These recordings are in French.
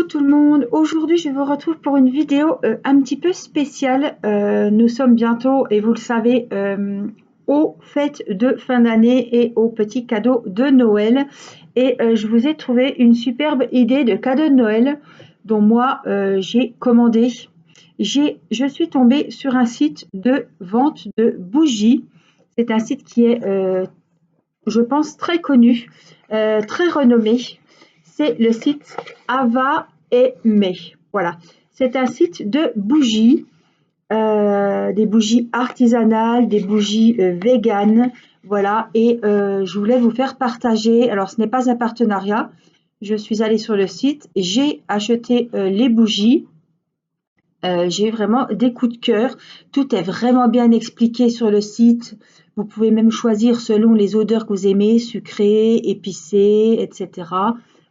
tout le monde, aujourd'hui je vous retrouve pour une vidéo un petit peu spéciale. Nous sommes bientôt, et vous le savez, aux fêtes de fin d'année et aux petits cadeaux de Noël. Et je vous ai trouvé une superbe idée de cadeau de Noël dont moi j'ai commandé. Je suis tombée sur un site de vente de bougies. C'est un site qui est, je pense, très connu, très renommé. C'est le site Ava et May. Voilà, c'est un site de bougies, des bougies artisanales, des bougies véganes. Voilà, et je voulais vous faire partager. Alors, ce n'est pas un partenariat. Je suis allée sur le site, j'ai acheté les bougies. J'ai vraiment des coups de cœur. Tout est vraiment bien expliqué sur le site. Vous pouvez même choisir selon les odeurs que vous aimez, sucrées, épicées, etc.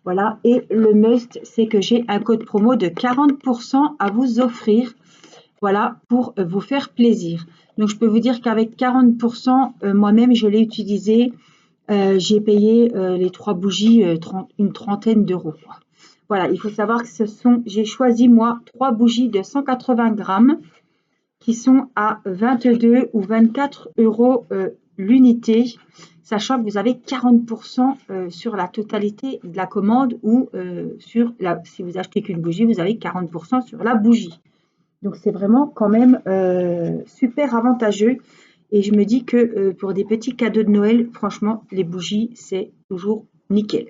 Voilà. Et le must, c'est que j'ai un code promo de 40% à vous offrir. Voilà, pour vous faire plaisir. Donc, je peux vous dire qu'avec 40%, moi-même, je l'ai utilisé. J'ai payé les 3 bougies une trentaine d'euros. Voilà, il faut savoir que j'ai choisi moi 3 bougies de 180 grammes qui sont à 22 ou 24 euros l'unité, sachant que vous avez 40% sur la totalité de la commande ou si vous achetez qu'une bougie, vous avez 40% sur la bougie. Donc c'est vraiment quand même super avantageux. Et je me dis que pour des petits cadeaux de Noël, franchement, les bougies, c'est toujours nickel.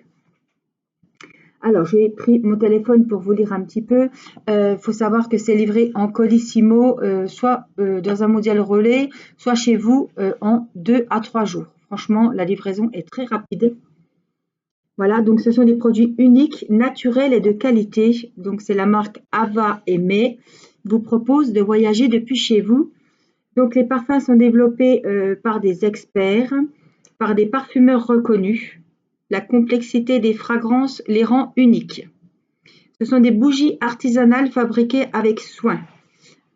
Alors, j'ai pris mon téléphone pour vous lire un petit peu. Faut savoir que c'est livré en colissimo, soit dans un mondial relais, soit chez vous en 2 à 3 jours. Franchement, la livraison est très rapide. Voilà, donc ce sont des produits uniques, naturels et de qualité. Donc, c'est la marque Ava et May vous propose de voyager depuis chez vous. Donc, les parfums sont développés par des experts, par des parfumeurs reconnus. La complexité des fragrances les rend uniques. Ce sont des bougies artisanales fabriquées avec soin.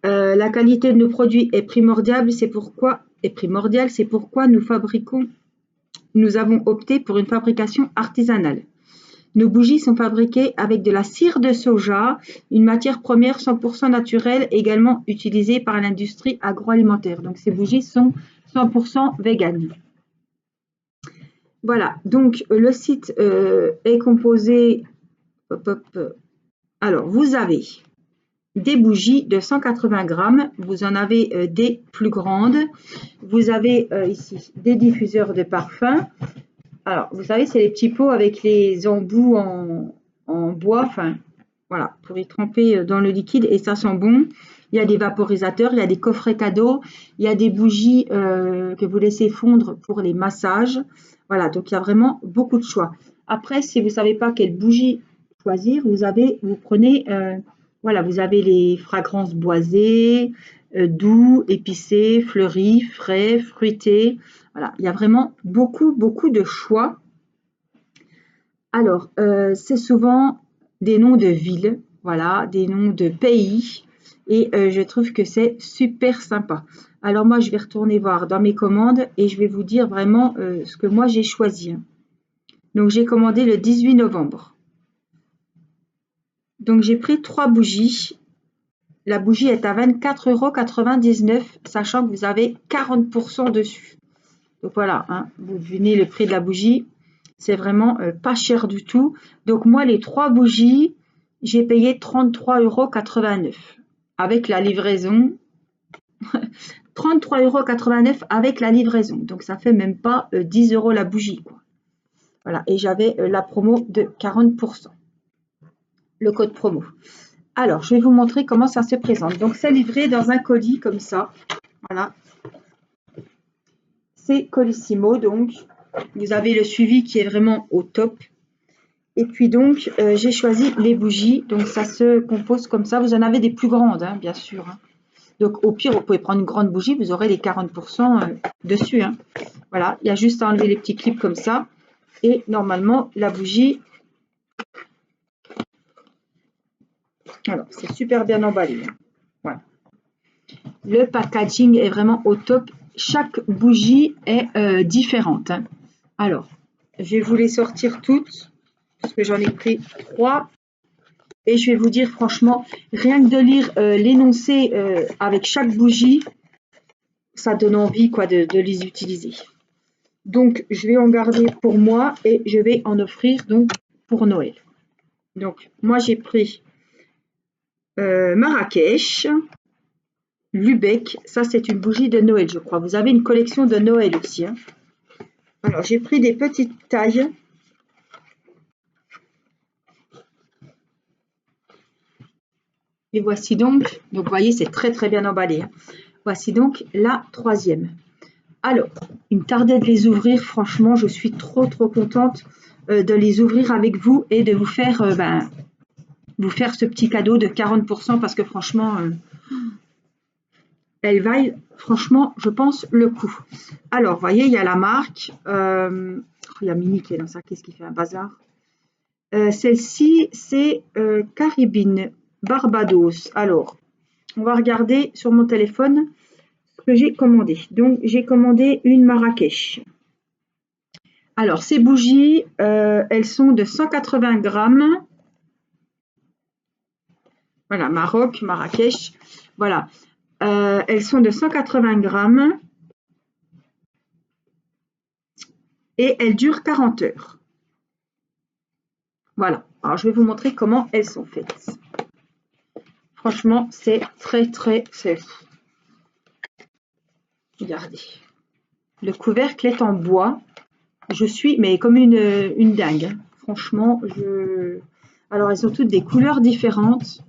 La qualité de nos produits est primordiale, c'est pourquoi nous avons opté pour une fabrication artisanale. Nos bougies sont fabriquées avec de la cire de soja, une matière première 100% naturelle, également utilisée par l'industrie agroalimentaire. Donc ces bougies sont 100% véganes. Voilà, donc le site est composé. Alors, vous avez des bougies de 180 grammes, vous en avez des plus grandes. Vous avez ici des diffuseurs de parfum. Alors, vous savez, c'est les petits pots avec les embouts en bois, enfin, voilà, pour y tremper dans le liquide et ça sent bon. Il y a des vaporisateurs, il y a des coffrets cadeaux, il y a des bougies que vous laissez fondre pour les massages. Voilà, donc il y a vraiment beaucoup de choix. Après, si vous ne savez pas quelle bougie choisir, vous prenez, voilà, vous avez les fragrances boisées, doux, épicés, fleuris, frais, fruités. Voilà, il y a vraiment beaucoup, beaucoup de choix. Alors, c'est souvent des noms de villes, voilà, des noms de pays. Et je trouve que c'est super sympa. Alors moi, je vais retourner voir dans mes commandes et je vais vous dire vraiment ce que moi j'ai choisi. Donc, j'ai commandé le 18 novembre. Donc, j'ai pris 3 bougies. La bougie est à 24,99 €, sachant que vous avez 40% dessus. Donc voilà, hein, vous devinez le prix de la bougie. C'est vraiment pas cher du tout. Donc moi, les 3 bougies, j'ai payé 33,89 € avec la livraison. 33,89 € avec la livraison. Donc ça fait même pas 10 € la bougie, quoi. Voilà, et j'avais la promo de 40%. Le code promo. Alors, je vais vous montrer comment ça se présente. Donc, c'est livré dans un colis comme ça. Voilà. C'est colissimo, donc vous avez le suivi qui est vraiment au top. Et puis donc, j'ai choisi les bougies. Donc, ça se compose comme ça. Vous en avez des plus grandes, hein, bien sûr. Hein. Donc, au pire, vous pouvez prendre une grande bougie. Vous aurez les 40% dessus. Hein. Voilà, il y a juste à enlever les petits clips comme ça. Et normalement, la bougie... Alors, c'est super bien emballé. Hein. Voilà. Le packaging est vraiment au top. Chaque bougie est différente. Hein. Alors, je vais vous les sortir toutes, parce que j'en ai pris 3. Et je vais vous dire franchement, rien que de lire l'énoncé avec chaque bougie, ça donne envie quoi de les utiliser. Donc je vais en garder pour moi et je vais en offrir donc pour Noël. Donc moi j'ai pris Marrakech, Lübeck, ça c'est une bougie de Noël je crois. Vous avez une collection de Noël aussi. Hein. Alors j'ai pris des petites tailles. Et voici donc vous voyez c'est très très bien emballé. Hein. Voici donc la troisième. Alors, il me tardait de les ouvrir, franchement, je suis trop contente de les ouvrir avec vous et de vous faire, vous faire ce petit cadeau de 40% parce que franchement, elles valent, franchement, je pense, le coup. Alors, vous voyez, il y a la marque, il y a Mini qui est dans ça, qu'est-ce qui fait un bazar? Celle-ci, c'est Caribbean Barbados. Alors, on va regarder sur mon téléphone ce que j'ai commandé. Donc, j'ai commandé une Marrakech. Alors, ces bougies, elles sont de 180 grammes. Voilà, Maroc, Marrakech. Voilà. Elles sont de 180 grammes. Et elles durent 40 heures. Voilà. Alors, je vais vous montrer comment elles sont faites. Franchement, c'est très safe. Regardez. Le couvercle est en bois. Je suis, mais comme une dingue. Franchement, alors, elles ont toutes des couleurs différentes.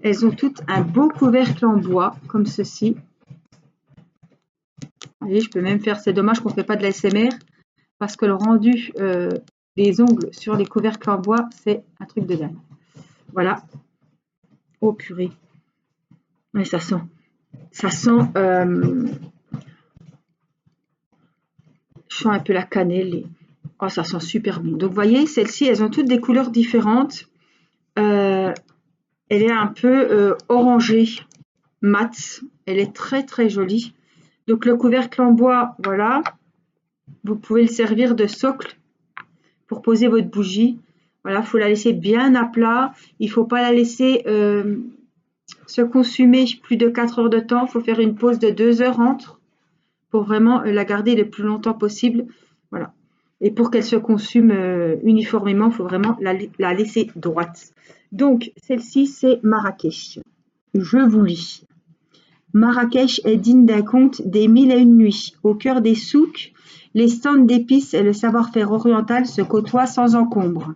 Elles ont toutes un beau couvercle en bois, comme ceci. Vous voyez, je peux même faire, c'est dommage qu'on ne fait pas de l'ASMR, parce que le rendu des ongles sur les couvercles en bois, c'est un truc de dingue. Voilà. Oh purée. Mais ça sent. Ça sent. Je sens un peu la cannelle. Oh, ça sent super bon. Donc, vous voyez, celles-ci, elles ont toutes des couleurs différentes. Elle est un peu orangée, mat. Elle est très jolie. Donc, le couvercle en bois, voilà. Vous pouvez le servir de socle pour poser votre bougie. Voilà, il faut la laisser bien à plat. Il ne faut pas la laisser se consumer plus de 4 heures de temps. Il faut faire une pause de 2 heures entre pour vraiment la garder le plus longtemps possible. Voilà. Et pour qu'elle se consume uniformément, il faut vraiment la laisser droite. Donc, celle-ci, c'est Marrakech. Je vous lis. Marrakech est digne d'un conte des 1001 nuits. Au cœur des souks, les stands d'épices et le savoir-faire oriental se côtoient sans encombre.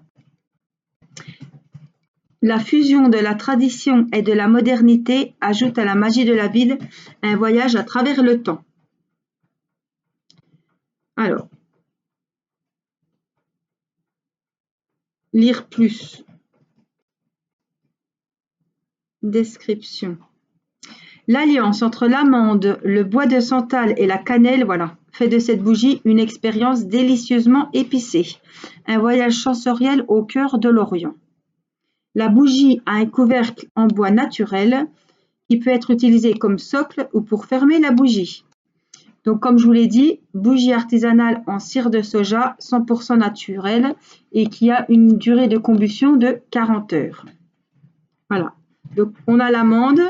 La fusion de la tradition et de la modernité ajoute à la magie de la ville un voyage à travers le temps. Alors, lire plus. Description. L'alliance entre l'amande, le bois de santal et la cannelle, voilà, fait de cette bougie une expérience délicieusement épicée. Un voyage sensoriel au cœur de l'Orient. La bougie a un couvercle en bois naturel qui peut être utilisé comme socle ou pour fermer la bougie. Donc, comme je vous l'ai dit, bougie artisanale en cire de soja 100% naturelle et qui a une durée de combustion de 40 heures. Voilà. Donc, on a l'amande,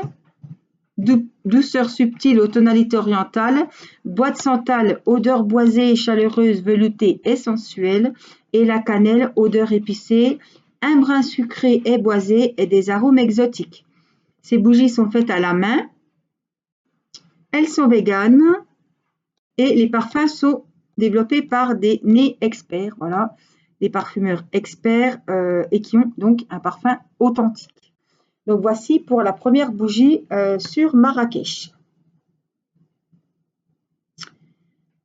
douceur subtile aux tonalités orientales, bois de santal, odeur boisée, chaleureuse, veloutée et sensuelle, et la cannelle, odeur épicée, un brin sucré et boisé et des arômes exotiques. Ces bougies sont faites à la main, elles sont véganes et les parfums sont développés par des nez experts, voilà, des parfumeurs experts et qui ont donc un parfum authentique. Donc voici pour la première bougie sur Marrakech.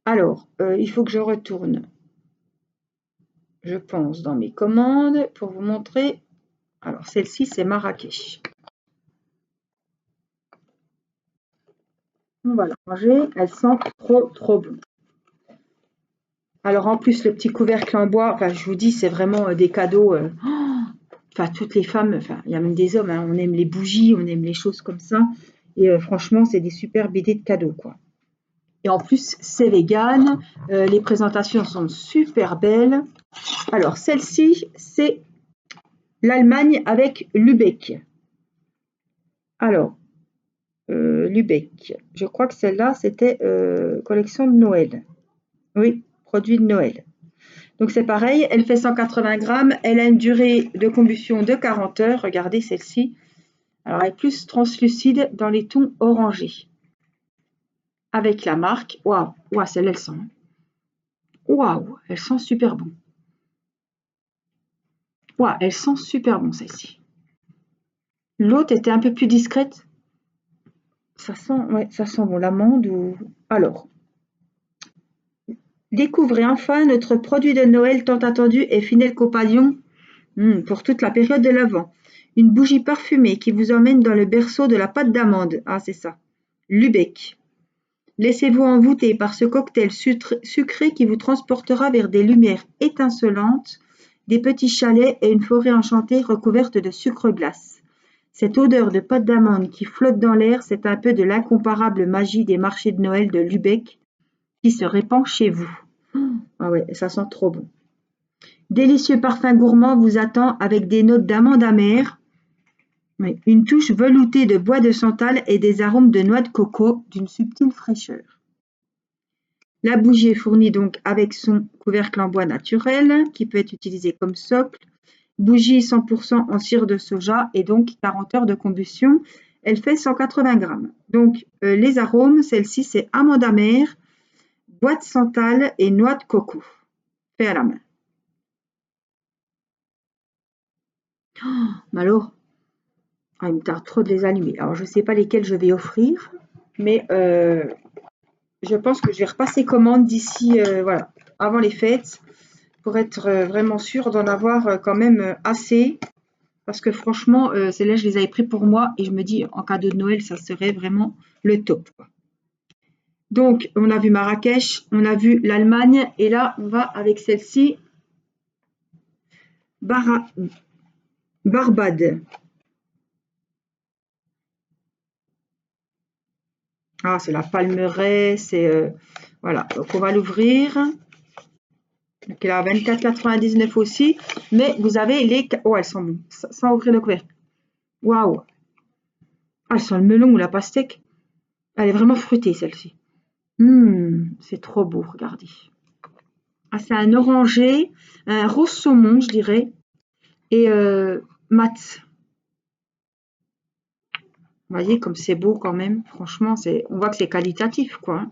Alors, il faut que je retourne, je pense, dans mes commandes pour vous montrer. Alors, celle-ci, c'est Marrakech. On va la ranger. Elle sent trop bon. Alors, en plus, le petit couvercle en bois, enfin, je vous dis, c'est vraiment des cadeaux. Enfin, toutes les femmes, enfin, il y a même des hommes, hein, on aime les bougies, on aime les choses comme ça. Et franchement, c'est des superbes idées de cadeaux, quoi. Et en plus, c'est vegan. Les présentations sont super belles. Alors, celle-ci, c'est l'Allemagne avec Lübeck. Alors, Lübeck, je crois que celle-là, c'était collection de Noël. Oui, produit de Noël. Donc c'est pareil, elle fait 180 grammes, elle a une durée de combustion de 40 heures. Regardez celle-ci. Alors elle est plus translucide dans les tons orangés. Avec la marque, waouh, waouh, celle-là elle sent. Waouh, elle sent super bon. Waouh, elle sent super bon celle-ci. L'autre était un peu plus discrète. Ça sent bon l'amande ou. Alors, découvrez enfin notre produit de Noël tant attendu et fidèle compagnon pour toute la période de l'Avent. Une bougie parfumée qui vous emmène dans le berceau de la pâte d'amande. Ah, c'est ça. Lübeck. Laissez-vous envoûter par ce cocktail sucré qui vous transportera vers des lumières étincelantes, des petits chalets et une forêt enchantée recouverte de sucre glace. Cette odeur de pâte d'amande qui flotte dans l'air, c'est un peu de l'incomparable magie des marchés de Noël de Lübeck qui se répand chez vous. Ah ouais, ça sent trop bon. Délicieux parfum gourmand vous attend avec des notes d'amande amère, une touche veloutée de bois de santal et des arômes de noix de coco d'une subtile fraîcheur. La bougie est fournie donc avec son couvercle en bois naturel qui peut être utilisé comme socle. Bougie 100% en cire de soja et donc 40 heures de combustion. Elle fait 180 grammes. Donc les arômes, celle-ci c'est amande amère, bois de santal et noix de coco. Fait à la main. Alors, il me tarde trop de les allumer. Alors je ne sais pas lesquels je vais offrir, mais je pense que je vais repasser commande d'ici, voilà, avant les fêtes, pour être vraiment sûre d'en avoir quand même assez. Parce que franchement, celles-là, je les avais pris pour moi et je me dis, en cadeau de Noël, ça serait vraiment le top, quoi. Donc, on a vu Marrakech, on a vu l'Allemagne et là, on va avec celle-ci, Barbade. Ah, c'est la palmeraie, c'est voilà. Donc, on va l'ouvrir. Donc, elle est à 24,99 aussi. Mais vous avez les. Oh, elles sont bonnes. Sans ouvrir le couvercle. Waouh! Ah, elles sont le melon ou la pastèque. Elle est vraiment fruitée, celle-ci. C'est trop beau, regardez. Ah, c'est un orangé, un rose saumon, je dirais. Et mat. Vous voyez comme c'est beau quand même. Franchement, on voit que c'est qualitatif, quoi.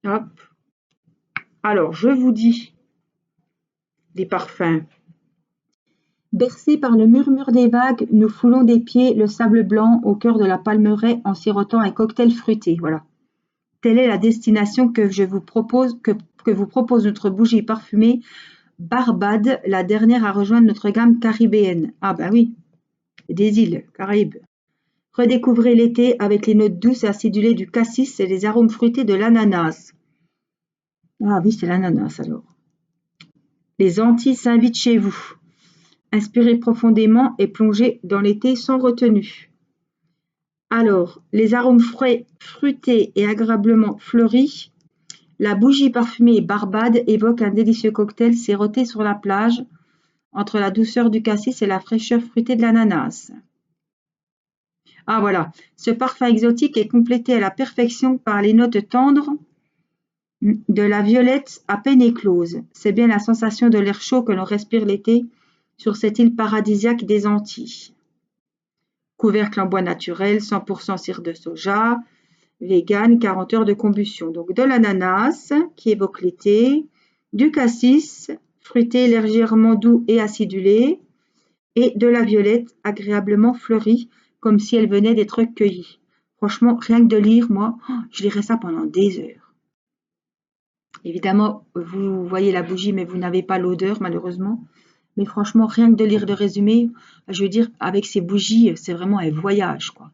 Hop. Alors, je vous dis des parfums. Bercés par le murmure des vagues, nous foulons des pieds le sable blanc au cœur de la palmeraie en sirotant un cocktail fruité. Voilà. Telle est la destination que vous propose notre bougie parfumée Barbade, la dernière à rejoindre notre gamme caribéenne. Ah bah oui, des îles Caraïbes. Redécouvrez l'été avec les notes douces et acidulées du cassis et les arômes fruités de l'ananas. Ah oui, c'est l'ananas alors. Les Antilles s'invitent chez vous. Inspirez profondément et plongez dans l'été sans retenue. Alors, les arômes frais, fruités et agréablement fleuris. La bougie parfumée Barbade évoque un délicieux cocktail siroté sur la plage entre la douceur du cassis et la fraîcheur fruitée de l'ananas. Ah voilà, ce parfum exotique est complété à la perfection par les notes tendres de la violette à peine éclose. C'est bien la sensation de l'air chaud que l'on respire l'été sur cette île paradisiaque des Antilles. Couvercle en bois naturel, 100% cire de soja, vegan, 40 heures de combustion. Donc de l'ananas qui évoque l'été, du cassis, fruité légèrement doux et acidulé, et de la violette agréablement fleurie, comme si elle venait d'être cueillie. Franchement, rien que de lire, moi, je lirais ça pendant des heures. Évidemment, vous voyez la bougie, mais vous n'avez pas l'odeur, malheureusement. Mais franchement, rien que de lire le résumé, je veux dire, avec ces bougies, c'est vraiment un voyage, quoi.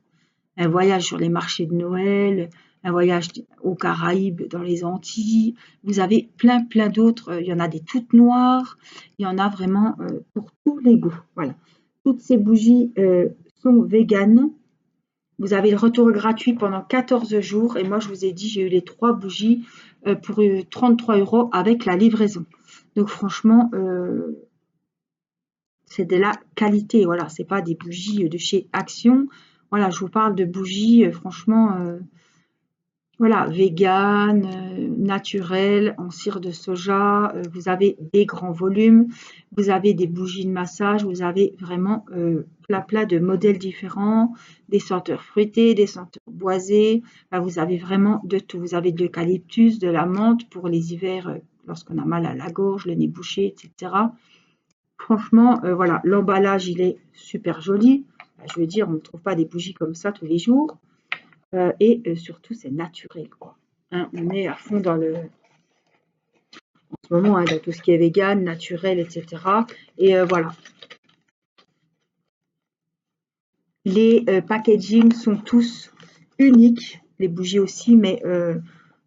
Un voyage sur les marchés de Noël, un voyage aux Caraïbes, dans les Antilles. Vous avez plein d'autres. Il y en a des toutes noires. Il y en a vraiment pour tous les goûts. Voilà. Toutes ces bougies sont véganes. Vous avez le retour gratuit pendant 14 jours. Et moi, je vous ai dit, j'ai eu les 3 bougies pour 33 € avec la livraison. Donc franchement, c'est de la qualité. Voilà, c'est pas des bougies de chez Action. Voilà, je vous parle de bougies, franchement, voilà, vegan, naturel, en cire de soja. Vous avez des grands volumes, vous avez des bougies de massage, vous avez vraiment plein de modèles différents, des senteurs fruitées, des senteurs boisées. Enfin, vous avez vraiment de tout. Vous avez de l'eucalyptus, de la menthe pour les hivers, lorsqu'on a mal à la gorge, le nez bouché, etc. Franchement, voilà, l'emballage, il est super joli. Je veux dire, on ne trouve pas des bougies comme ça tous les jours. Et surtout, c'est naturel, quoi. Hein, on est à fond dans en ce moment, hein, dans tout ce qui est vegan, naturel, etc. Et voilà. Les packaging sont tous uniques, les bougies aussi, mais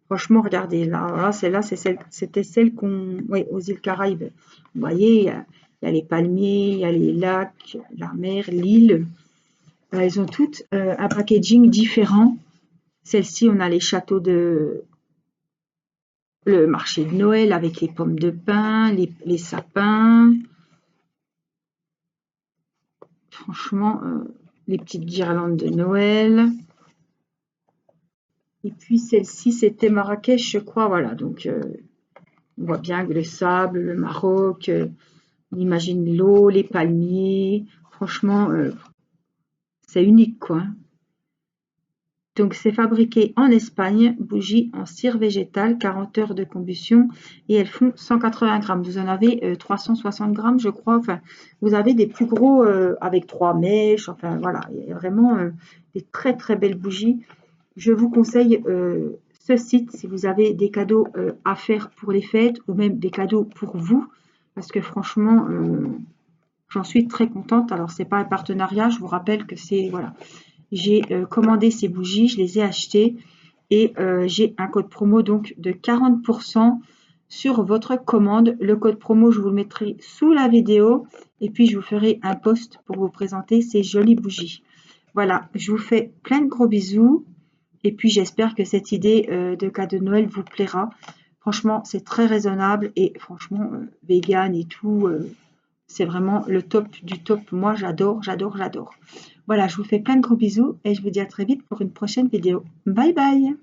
franchement, regardez, là, celle-là, c'était celle qu'on, ouais, aux îles Caraïbes. Vous voyez, il y a les palmiers, il y a les lacs, la mer, l'île. Elles ont toutes un packaging différent. Celle-ci, on a les châteaux de le marché de Noël avec les pommes de pin, les sapins. Franchement, les petites guirlandes de Noël. Et puis celle-ci, c'était Marrakech, je crois. Voilà, donc on voit bien que le sable, le Maroc, on imagine l'eau, les palmiers. Franchement, c'est unique, quoi. Donc, c'est fabriqué en Espagne, bougies en cire végétale, 40 heures de combustion et elles font 180 grammes. Vous en avez 360 grammes, je crois. Enfin, vous avez des plus gros avec 3 mèches. Enfin, voilà, il y a vraiment des très très belles bougies. Je vous conseille ce site si vous avez des cadeaux à faire pour les fêtes ou même des cadeaux pour vous. Parce que franchement, j'en suis très contente. Alors, c'est pas un partenariat, je vous rappelle que c'est, voilà. J'ai commandé ces bougies, je les ai achetées et j'ai un code promo donc de 40% sur votre commande. Le code promo, je vous le mettrai sous la vidéo et puis je vous ferai un post pour vous présenter ces jolies bougies. Voilà, je vous fais plein de gros bisous et puis j'espère que cette idée de cadeau de Noël vous plaira. Franchement, c'est très raisonnable et franchement, vegan et tout, c'est vraiment le top du top. Moi, j'adore, j'adore, j'adore. Voilà, je vous fais plein de gros bisous et je vous dis à très vite pour une prochaine vidéo. Bye bye!